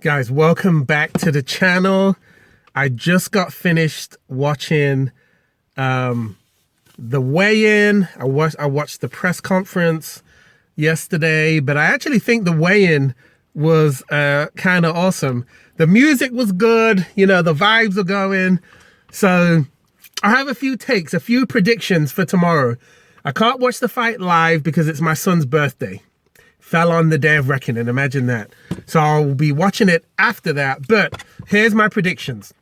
Guys, welcome back to the channel. I just got finished watching the weigh-in. I watched the press conference yesterday, but I actually think the weigh-in was kind of awesome. The music was good, you know, the vibes are going. So I have a few takes, a few predictions for tomorrow. I can't watch the fight live because it's my son's birthday. Fell on the day of reckoning, imagine that. So I'll be watching it after that, but here's my predictions.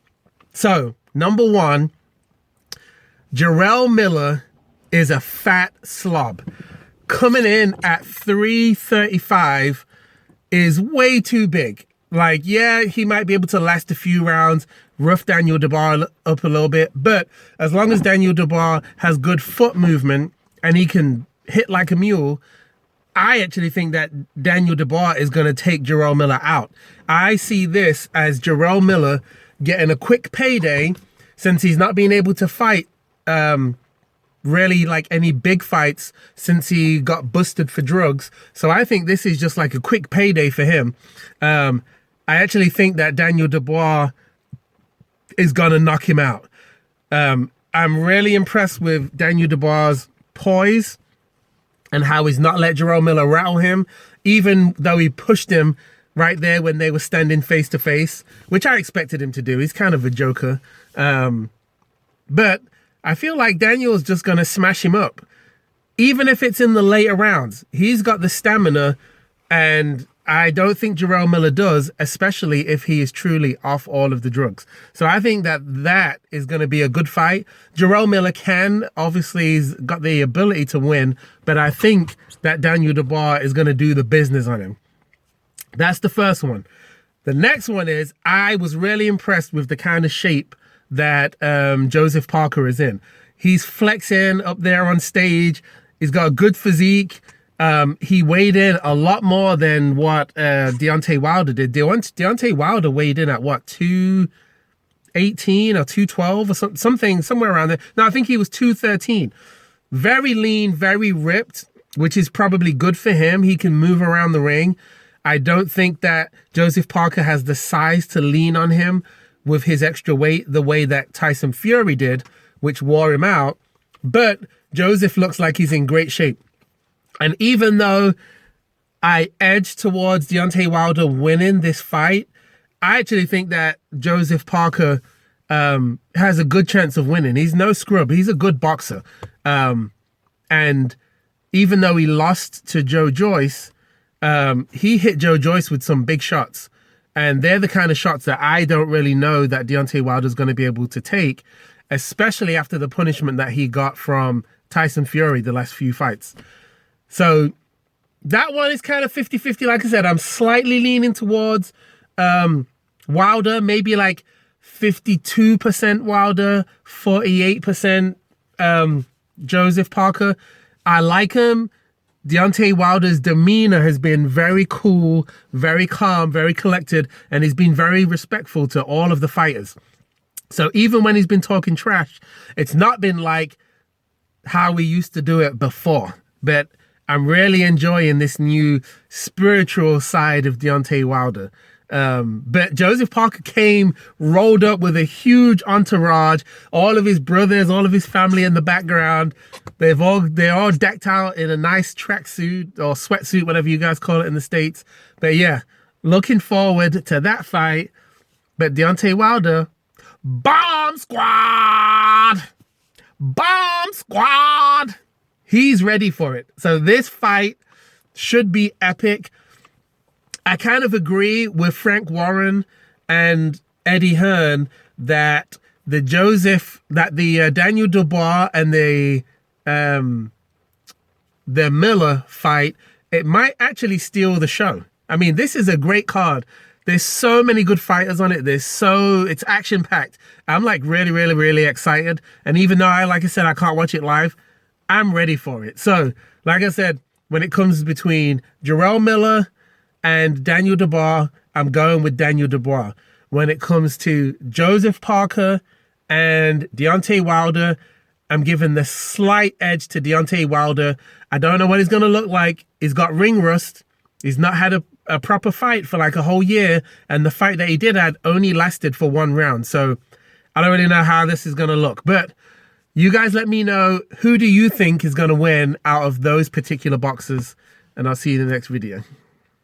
So, number one, Jarrell Miller is a fat slob. Coming in at 335 is way too big. Like, yeah, he might be able to last a few rounds, rough Daniel Dubois up a little bit, but as long as Daniel Dubois has good foot movement and he can hit like a mule, I actually think that Daniel Dubois is going to take Jarrell Miller out. I see this as Jarrell Miller getting a quick payday since he's not been able to fight really like any big fights since he got busted for drugs. So I think this is just like a quick payday for him. I actually think that Daniel Dubois is going to knock him out. I'm really impressed with Daniel Dubois' poise and how he's not let Jarrell Miller rattle him, even though he pushed him right there when they were standing face to face, which I expected him to do. He's kind of a joker. But I feel like Daniel's just going to smash him up. Even if it's in the later rounds, he's got the stamina, and I don't think Jarrell Miller does, especially if he is truly off all of the drugs. So I think that is going to be a good fight. Jarrell Miller obviously he's got the ability to win, but I think that Daniel Dubois is going to do the business on him. That's the first one. The next one is, I was really impressed with the kind of shape that Joseph Parker is in. He's flexing up there on stage. He's got a good physique. He weighed in a lot more than what Deontay Wilder did. Deontay Wilder weighed in at what, 218 or 212 or something, somewhere around there. No, I think he was 213. Very lean, very ripped, which is probably good for him. He can move around the ring. I don't think that Joseph Parker has the size to lean on him with his extra weight the way that Tyson Fury did, which wore him out. But Joseph looks like he's in great shape. And even though I edge towards Deontay Wilder winning this fight, I actually think that Joseph Parker has a good chance of winning. He's no scrub. He's a good boxer. And even though he lost to Joe Joyce, he hit Joe Joyce with some big shots. And they're the kind of shots that I don't really know that Deontay Wilder's going to be able to take, especially after the punishment that he got from Tyson Fury the last few fights. So that one is kind of 50-50. Like I said, I'm slightly leaning towards Wilder, maybe like 52% Wilder, 48% Joseph Parker. I like him. Deontay Wilder's demeanor has been very cool, very calm, very collected, and he's been very respectful to all of the fighters. So even when he's been talking trash, it's not been like how we used to do it before. But I'm really enjoying this new spiritual side of Deontay Wilder. But Joseph Parker rolled up with a huge entourage, all of his brothers, all of his family in the background. They're all decked out in a nice tracksuit or sweatsuit, whatever you guys call it in the States. But yeah, looking forward to that fight. But Deontay Wilder, bomb squad! Bomb squad! He's ready for it. So this fight should be epic. I kind of agree with Frank Warren and Eddie Hearn that the Daniel Dubois and the Miller fight, it might actually steal the show. I mean, this is a great card. There's so many good fighters on it. It's action packed. I'm like really, really, really excited. And even though like I said, I can't watch it live, I'm ready for it. So, like I said, when it comes between Jarrell Miller and Daniel Dubois, I'm going with Daniel Dubois. When it comes to Joseph Parker and Deontay Wilder, I'm giving the slight edge to Deontay Wilder. I don't know what he's going to look like. He's got ring rust. He's not had a proper fight for like a whole year, and the fight that he did had only lasted for 1 round. So I don't really know how this is going to look, but you guys let me know, who do you think is going to win out of those particular boxers, and I'll see you in the next video.